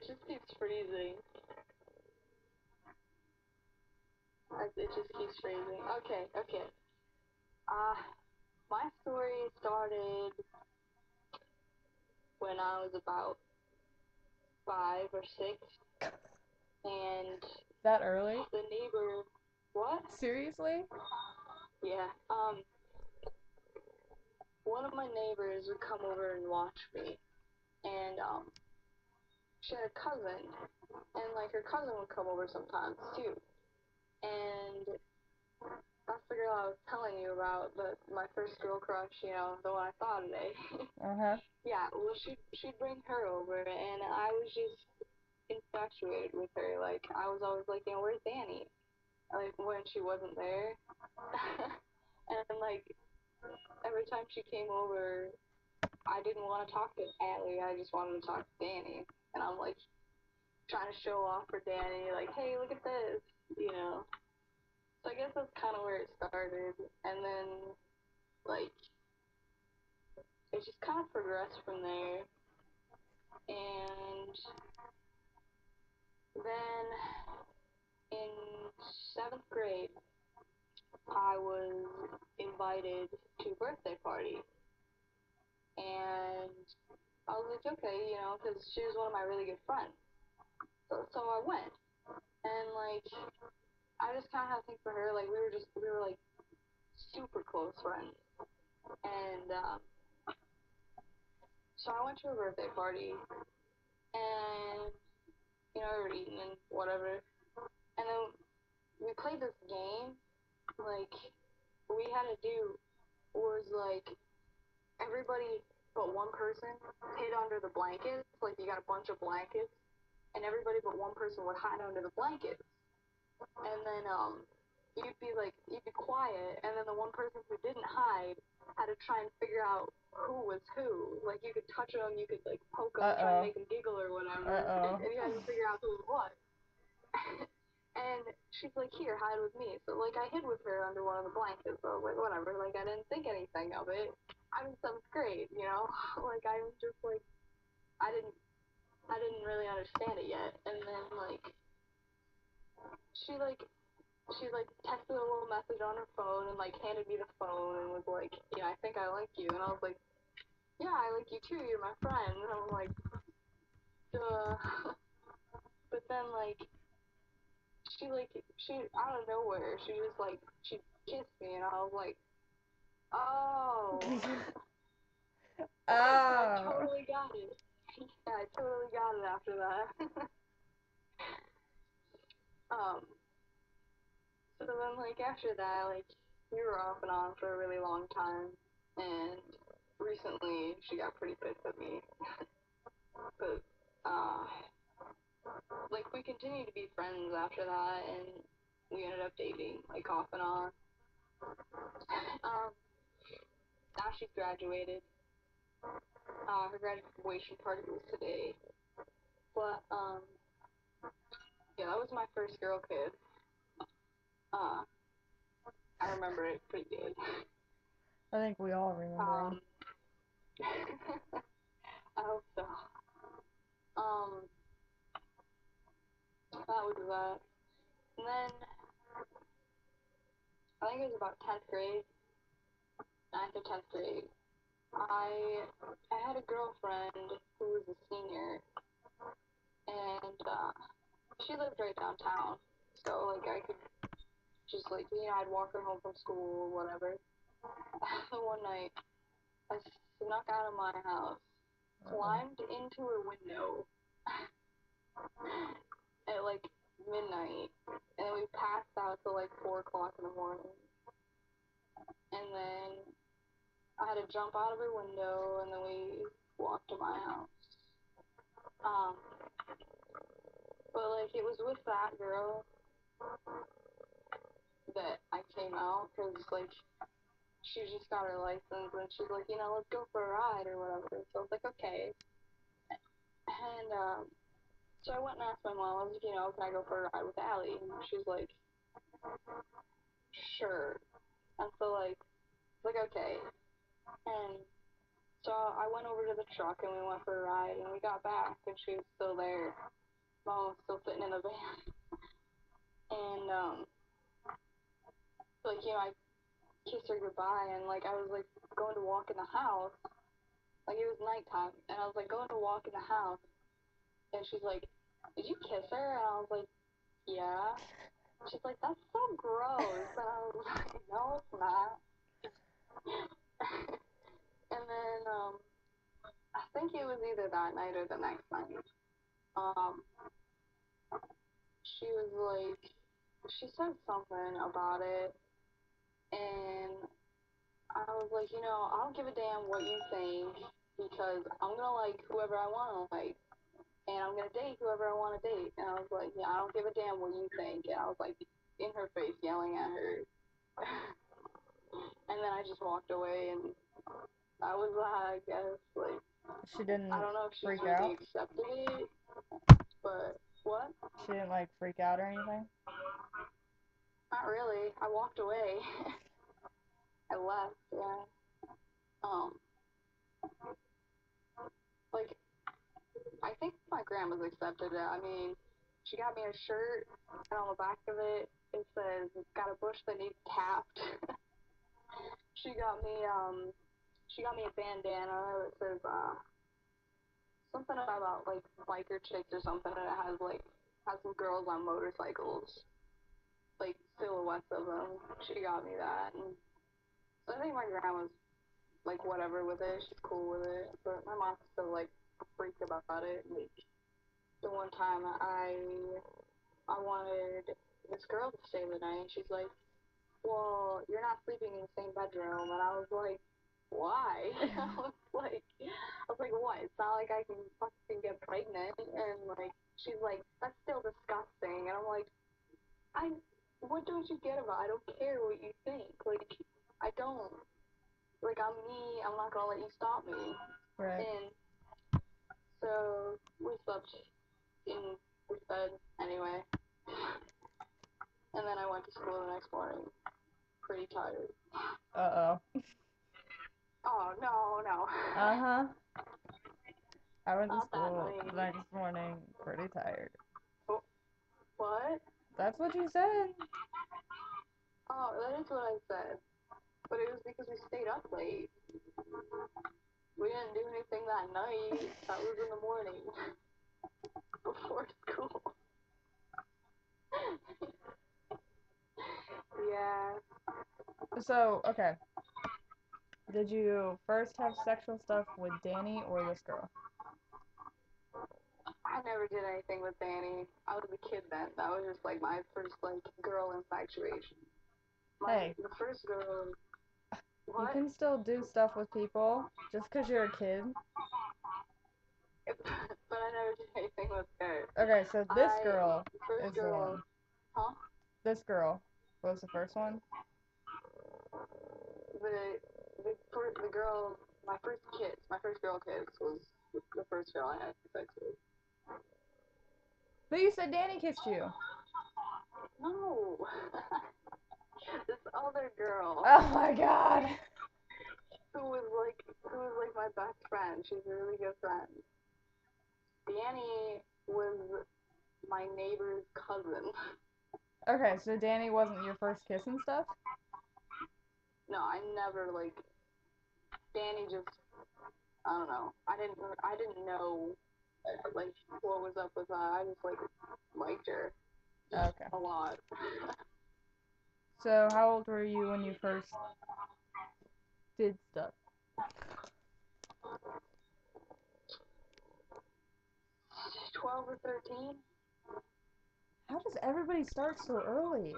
It just keeps freezing. It just keeps freezing. Okay, okay. Uh, my story started when I was about 5 or 6, and That early? the neighbor. What? Seriously? Yeah. One of my neighbors would come over and watch me, and she had a cousin, and like her cousin would come over sometimes too. And that's the girl I was telling you about, my first girl crush, the one I saw today. Uh-huh. Yeah, well, she'd bring her over, and I was just infatuated with her. Like, I was always like, where's Danny? Like, when she wasn't there. And, like, every time she came over, I didn't want to talk to Allie. I just wanted to talk to Danny. And I'm, like, trying to show off for Danny, like, hey, look at this. So I guess that's kind of where it started. And then, like, it just kind of progressed from there. And then in 7th grade, I was invited to a birthday party. And I was like, okay, because she was one of my really good friends. So I went. And, like, I just kind of had a thing for her. Like, we were, like, super close friends. And, so I went to her birthday party. And, we were eating and whatever. And then we played this game. Like, what we had to do was, like, everybody but one person hid under the blankets. Like, you got a bunch of blankets, and everybody but one person would hide under the blankets. And then, you'd be quiet, and then the one person who didn't hide had to try and figure out who was who. Like, you could touch them, you could, like, poke them, try and Uh-oh. make them giggle or whatever, Uh-oh. and you had to figure out who it was. And she's like, here, hide with me. So, like, I hid with her under one of the blankets, so, like, whatever. Like, I didn't think anything of it. I'm in 7th grade. Like, I was just, like, I didn't, I didn't really understand it yet. And then, like, she, like, texted a little message on her phone and, like, handed me the phone and was like, I think I like you. And I was like, yeah, I like you too. You're my friend. And I'm like, duh. But then, like, she, out of nowhere, she kissed me, and I was like, oh. I Oh. totally got it. Yeah, I totally got it after that. um, so then, like, after that, like, we were off and on for a really long time, and recently she got pretty pissed at me. But, uh, like, we continued to be friends after that, and we ended up dating, like, off and on. Um, now she's graduated. Her graduation party was today. But, yeah, that was my first girl kid. Uh, I remember it pretty good. I think we all remember him. Um, I hope so. Um, that was that. And then, I think it was about 10th grade, 9th or 10th grade. I had a girlfriend who was a senior, and, she lived right downtown. So, like, I could just, like, I'd walk her home from school or whatever. One night, I snuck out of my house, Uh-oh. climbed into her window at like midnight, and then we passed out till like 4 o'clock in the morning. And then I had to jump out of her window, and then we walked to my house. Um, but like it was with that girl that I came out, because like she just got her license, and she's like, let's go for a ride or whatever. So I was like, okay. And so I went and asked my mom, I was like, can I go for a ride with Allie? And she's like, sure. And so like okay. And So I went over to the truck and we went for a ride and we got back and she was still there. Mom was still sitting in the van. And like, you know, I kissed her goodbye and like I was like going to walk in the house. Like it was nighttime and I was like going to walk in the house and she's like, did you kiss her? And I was like, yeah. She's like, that's so gross. And I was like, no, it's not. And then I think it was either that night or the next night. Um, she was like, she said something about it, and I was like, you know, I don't give a damn what you think because I'm gonna like whoever I want to like, and I'm gonna date whoever I want to date. And I was like, yeah, I don't give a damn what you think. And I was like in her face yelling at her, and then I just walked away, and I was I guess like She I didn't don't know if she freak really out? accepted it, but what? She didn't like freak out or anything? Not really. I walked away. I left. Yeah. Um, like I think my grandma's accepted it. I mean, she got me a shirt, and on the back of it, it says it's got a bush that needs tapped. she got me she got me a bandana that says something about like biker chicks or something, and it has some girls on motorcycles, like silhouettes of them. She got me that, and so I think my grandma's like whatever with it. She's cool with it, but my mom's still like a freak about it. Like the one time I wanted this girl to stay the night, and she's like, "Well, you're not sleeping in the same bedroom," and I was like, "Why?" I was like, "What? It's not like I can fucking get pregnant." And like, she's like, "That's still disgusting," and I'm like, "I, what don't you get about? It? I don't care what you think. Like, I don't. Like, I'm me. I'm not gonna let you stop me." Right. And so we slept in the bed anyway. And then I went to school the next morning, pretty tired. Uh-oh. Oh, no, no. Uh-huh. I went to Not that school the night. next morning pretty tired. Oh, what? That's what you said. Oh, that is what I said. But it was because we stayed up late. We didn't do anything that night. That was in the morning before school. Yeah. So, okay. Did you first have sexual stuff with Danny or this girl? I never did anything with Danny. I was a kid then. That was just like my first like girl infatuation. Hey, The first girl. you What? can still do stuff with people just because you're a kid. But I never did anything with her. Okay, so this I girl first is the girl. one. Huh? This girl was the first one. The girl, my first girl kiss was the first girl I had sex with. But you said Danny kissed you. No, this other girl Oh my god. who was like my best friend. She's a really good friend. Danny was my neighbor's cousin. Okay, so Danny wasn't your first kiss and stuff? No, I never like Danny. Just I don't know. I didn't know like what was up with her. I just like liked her Okay. a lot. So how old were you when you first did stuff? 12 or 13. How does everybody start so early?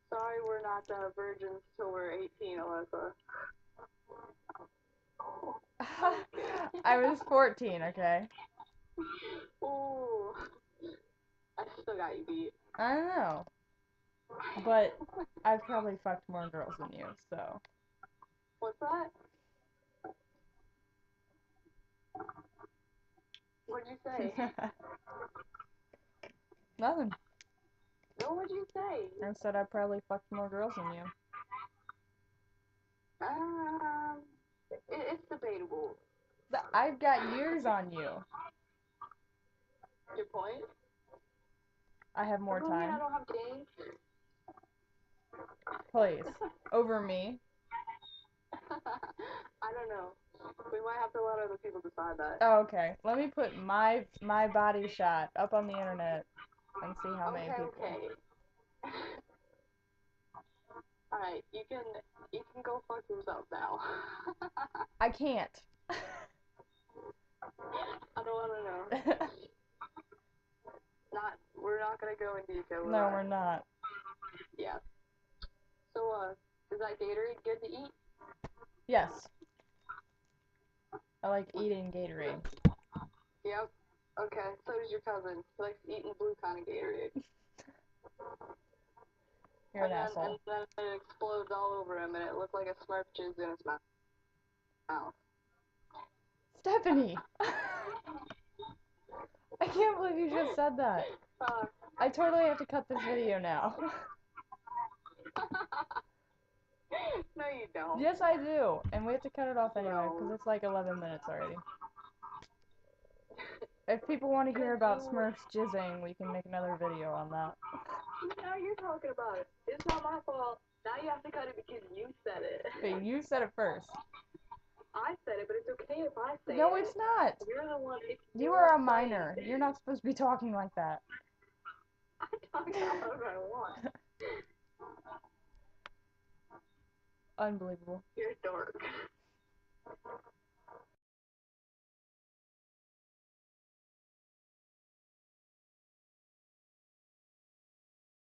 Sorry, we're not virgins till we're 18, Alyssa. I'm just kidding. I was 14, okay? Ooh, I still got you beat. I don't know. But I've probably fucked more girls than you, so. What's that? What'd you say? Nothing. No, what'd you say? I said I probably fucked more girls than you. Um, it's debatable. I've got years on you. Your point? I have more Doesn't mean I time. don't have games. Please. Over me. I don't know. We might have to let other people decide that. Oh, okay. Let me put my body shot up on the internet and see how many Okay, people. okay. All right, you can go fuck yourself now. I can't. I don't want to know. We're not gonna go in detail with No, that. we're not. Yeah. So, is that Gatorade good to eat? Yes. I like eating Gatorade. Yep. Okay. So does your cousin. He likes eating blue kind of Gatorade. You're an asshole. And then it explodes all over him, and it looks like a Smurf jizz in his mouth. Stephanie! I can't believe you just said that. I totally have to cut this video now. No, you don't. Yes, I do. And we have to cut it off anyway No. because it's like 11 minutes already. If people want to hear about Smurfs jizzing, we can make another video on that. Now you're talking about it. It's not my fault. Now you have to cut it because you said it. But you said it first. I said it, but it's okay if I say it. No, it's not. You're the one. You are a minor. You're not supposed to be talking like that. I talk however I want. Unbelievable. You're a dork.